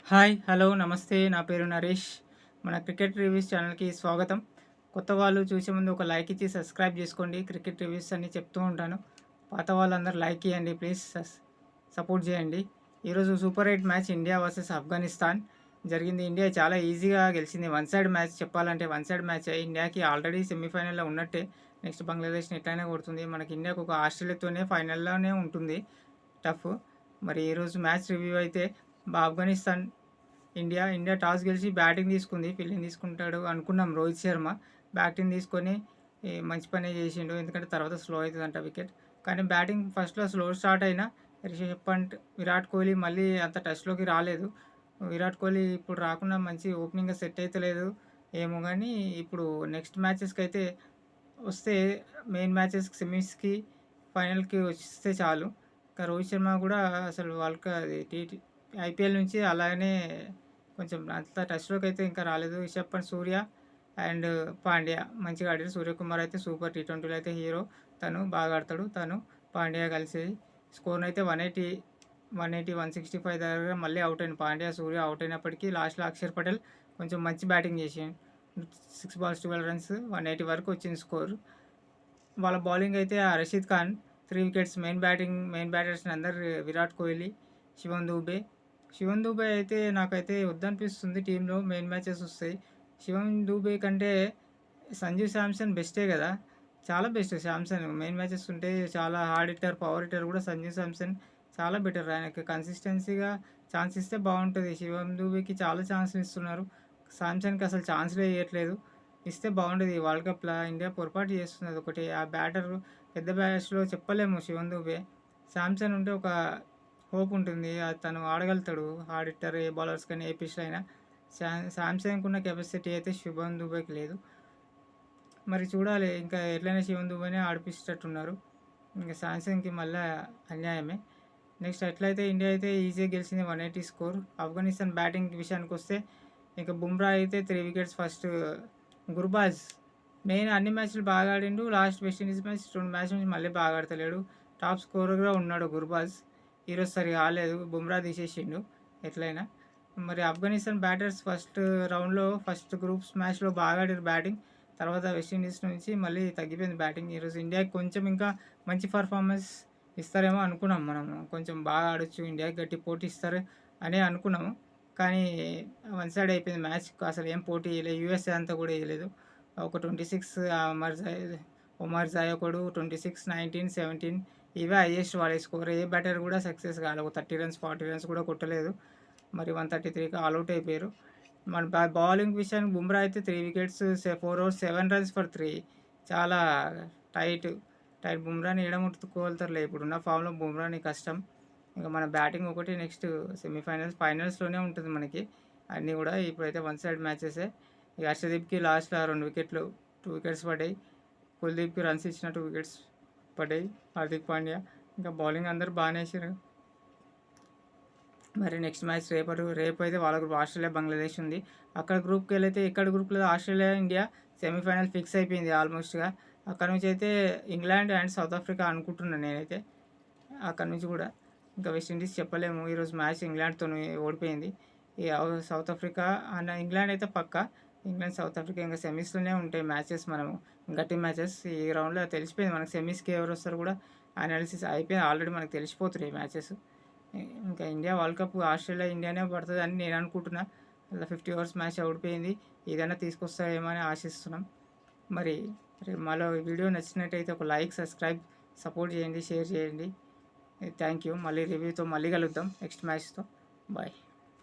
Hi, hello, నమస్తే. నా పేరు నరేష్. మన క్రికెట్ రివ్యూస్ ఛానల్‌కి స్వాగతం. కొత్త వాళ్ళు చూసే ముందు ఒక లైక్ ఇచ్చి సబ్స్క్రైబ్ చేసుకోండి. క్రికెట్ రివ్యూస్ అన్నీ చెప్తూ ఉంటాను. పాత వాళ్ళందరూ లైక్ ఇయ్యండి ప్లీజ్. సపోర్ట్ చేయండి. ఈరోజు super 8 match India versus Afghanistan జరిగింది. ఇండియా చాలా ఈజీగా గెలిచింది. వన్ సైడ్ మ్యాచ్ చెప్పాలంటే వన్ సైడ్ మ్యాచే. ఇండియాకి ఆల్రెడీ సెమీఫైనల్‌లో ఉన్నట్టే. నెక్స్ట్ బంగ్లాదేశ్‌ని ఎట్లైనా కొడుతుంది. మనకి ఇండియాకు ఒక ఆస్ట్రేలియాతోనే ఫైనల్‌లోనే ఉంటుంది టఫ్. మరి ఈరోజు మ్యాచ్ రివ్యూ అయితే ఆఫ్ఘనిస్తాన్ ఇండియా టాస్ గెలిచి బ్యాటింగ్ తీసుకుంది. ఫీల్డింగ్ తీసుకుంటాడు అనుకున్నాం. రోహిత్ శర్మ బ్యాటింగ్ తీసుకొని మంచి పనే చేసిండు. ఎందుకంటే తర్వాత స్లో అవుతుందంట వికెట్. కానీ బ్యాటింగ్ ఫస్ట్‌లో స్లో స్టార్ట్ అయినా రిషబ్ పంట్, విరాట్ కోహ్లీ మళ్ళీ అంత టచ్‌లోకి రాలేదు. విరాట్ కోహ్లీ ఇప్పుడు రాకుండా మంచి ఓపెనింగ్‌గా సెట్ అయితలేదు ఏమో గానీ, ఇప్పుడు నెక్స్ట్ మ్యాచెస్‌కి అయితే వస్తే మెయిన్ మ్యాచెస్‌కి, సెమీస్‌కి, ఫైనల్‌కి వస్తే చాలు. ఇంకా రోహిత్ శర్మ కూడా అసలు వరల్డ్ క అది ఐపీఎల్ నుంచి అలాగనే కొంచెం అంత టచ్‌లోకి అయితే ఇంకా రాలేదు. రిషబ్ పంత్, సూర్య అండ్ పాండ్యా మంచిగా ఆడారు. సూర్యకుమార్ అయితే సూపర్. టీ20లో అయితే హీరో. తను బాగా ఆడతాడు. తను, పాండ్యా కలిసి స్కోర్‌నైతే 180, 165 దగ్గర మళ్ళీ అవుట్ అయింది. పాండ్యా, సూర్య అవుట్ అయినప్పటికీ లాస్ట్‌లో అక్షర్ పటేల్ కొంచెం మంచి బ్యాటింగ్ చేసిండు. 6 బాల్స్ 12 రన్స్, 180 వరకు వచ్చింది స్కోర్. వాళ్ళ బౌలింగ్ అయితే Rashid Khan 3 wickets. Main batters అందరూ విరాట్ కోహ్లీ, శివం దూబే. శివం దూబే అయితే నాకైతే వద్దనిపిస్తుంది టీంలో. మెయిన్ మ్యాచెస్ వస్తాయి. శివం దూబే కంటే సంజు శాంసన్ బెస్టే కదా! చాలా బెస్ట్ శాంసన్. మెయిన్ మ్యాచెస్ ఉంటే చాలా హార్డ్ హిట్టర్, పవర్ హిట్టర్ కూడా సంజు శాంసన్ చాలా బెటర్. ఆయనకి కన్సిస్టెన్సీగా ఛాన్స్ ఇస్తే బాగుంటుంది. శివం దూబేకి చాలా ఛాన్స్‌లు ఇస్తున్నారు. శాంసన్‌కి అసలు ఛాన్స్‌లే ఇయ్యట్లేదు. ఇస్తే బాగుండేది. వరల్డ్ కప్‌ల ఇండియా పొరపాటు చేస్తుంది అదొకటి. ఆ బ్యాటర్ పెద్ద బ్యాట్స్‌లో చెప్పలేము శివం దూబే. శాంసన్ ఉంటే ఒక హోప్ ఉంటుంది. తను ఆడగలుగుతాడు. హార్డ్ హిట్టర్ ఏ బౌలర్స్‌కైనా, ఏ పిచ్‌లో అయినా. శాంసన్‌కున్న కెపాసిటీ అయితే శుభం దూబేకి లేదు. మరి చూడాలి ఇంకా ఎట్లైనా శివం దూబేనే ఆడిపిచ్చేటట్టున్నారు. ఇంక శాంసన్‌కి మళ్ళా అన్యాయమే. నెక్స్ట్ ఎట్లయితే ఇండియా అయితే ఈజీగా గెలిచింది 180 స్కోర్. ఆఫ్ఘనిస్తాన్ బ్యాటింగ్ విషయానికొస్తే ఇక బుమ్రా అయితే 3 వికెట్స్ ఫస్ట్. గుర్బాజ్ మెయిన్ అన్ని మ్యాచ్‌లు బాగా ఆడిండు. లాస్ట్ వెస్టిండీస్ మ్యాచ్ 2 మ్యాచ్ నుంచి మళ్ళీ బాగా ఆడతలేడు. టాప్ స్కోరర్‌గా ఉన్నాడు గుర్బాజ్. ఈరోజు సరిగ్గా ఆడలేదు. బుమ్రా తీసేసిండు ఎట్లైనా. మరి ఆఫ్ఘనిస్తాన్ బ్యాటర్స్ ఫస్ట్ రౌండ్‌లో ఫస్ట్ గ్రూప్స్ మ్యాచ్‌లో బాగా ఆడారు బ్యాటింగ్. తర్వాత వెస్టిండీస్ నుంచి మళ్ళీ తగ్గిపోయింది బ్యాటింగ్. ఈరోజు ఇండియాకి కొంచెం ఇంకా మంచి పర్ఫార్మెన్స్ ఇస్తారేమో అనుకున్నాం మనము. కొంచెం బాగా ఆడొచ్చు, ఇండియాకి గట్టి పోటీ ఇస్తారు అని అనుకున్నాము. కానీ వన్ సైడ్ అయిపోయింది మ్యాచ్. అసలు ఏం పోటీ ఇయ్యలేదు. యూఎస్ఏ అంతా కూడా ఇయ్యలేదు. ఒక 26 ఒమర్ జాయ్ ఒకడు 26, 19, 17 ఇవే హైయెస్ట్ వాళ్ళ స్కోర్. ఏ బ్యాటర్ కూడా సక్సెస్ కాలేదు. ఒక 30 రన్స్, 40 రన్స్ కూడా కొట్టలేదు. మరి 133కి ఆల్ అవుట్ అయిపోయారు. మన బౌలింగ్ విషయానికి బుమ్రా అయితే 3 వికెట్స్, 4 ఓవర్స్, 7 రన్స్ ఫర్ 3. చాలా టైట్. బుమ్రాని ఏడ ముట్టుకోగలుగుతారులే. ఇప్పుడున్న ఫామ్‌లో బుమ్రాని కష్టం. ఇంక మన బ్యాటింగ్ ఒకటి నెక్స్ట్ ఫైనల్స్‌లోనే ఉంటుంది మనకి అన్నీ కూడా. ఇప్పుడైతే వన్ సైడ్ మ్యాచెసే. ఇక హర్షదీప్‌కి లాస్ట్‌లో 2 వికెట్లు, 2 వికెట్స్ పడ్డాయి. కుల్దీప్‌కి రన్స్ ఇచ్చిన 2 వికెట్స్ పడ్డాయి. హార్దిక్ పాండ్యా ఇంకా బౌలింగ్ అందరూ బాగానే వేసారు. మరి నెక్స్ట్ మ్యాచ్ రేపు అయితే వాళ్ళ గ్రూప్ ఆస్ట్రేలియా, బంగ్లాదేశ్ ఉంది. అక్కడ గ్రూప్‌కి వెళ్ళైతే ఇక్కడ గ్రూప్‌లో ఆస్ట్రేలియా, ఇండియా సెమీఫైనల్ ఫిక్స్ అయిపోయింది ఆల్మోస్ట్‌గా. అక్కడ నుంచి అయితే ఇంగ్లాండ్ అండ్ సౌత్ ఆఫ్రికా అనుకుంటున్నాను నేనైతే. అక్కడ నుంచి కూడా ఇంకా వెస్టిండీస్ చెప్పలేము. ఈరోజు మ్యాచ్ ఇంగ్లాండ్‌తోని ఓడిపోయింది. ఈ సౌత్ ఆఫ్రికా ఇంగ్లాండ్ అయితే పక్కా. ఇంగ్లాండ్, సౌత్ ఆఫ్రికా ఇంకా సెమీస్‌లోనే ఉంటాయి మ్యాచెస్. మనము గట్టి మ్యాచెస్ ఈ రౌండ్‌లో తెలిసిపోయింది మనకు. సెమీస్‌కి ఎవరు వస్తారు కూడా అనాలిసిస్ అయిపోయింది ఆల్రెడీ. మనకు తెలిసిపోతున్నాయి మ్యాచెస్. ఇంకా ఇండియా వరల్డ్ కప్ ఆస్ట్రేలియా, ఇండియానే పడుతుందని నేను అనుకుంటున్నా. అలా 50 ఓవర్స్ మ్యాచ్ ఓడిపోయింది. ఏదైనా తీసుకొస్తారేమో అని ఆశిస్తున్నాం. మరి మరో వీడియో నచ్చినట్టయితే ఒక లైక్, సబ్స్క్రైబ్, సపోర్ట్ చేయండి, షేర్ చేయండి. Thank you. మళ్ళీ రివ్యూతో మళ్ళీ కలుద్దాం నెక్స్ట్ మ్యాచ్‌తో. బాయ్.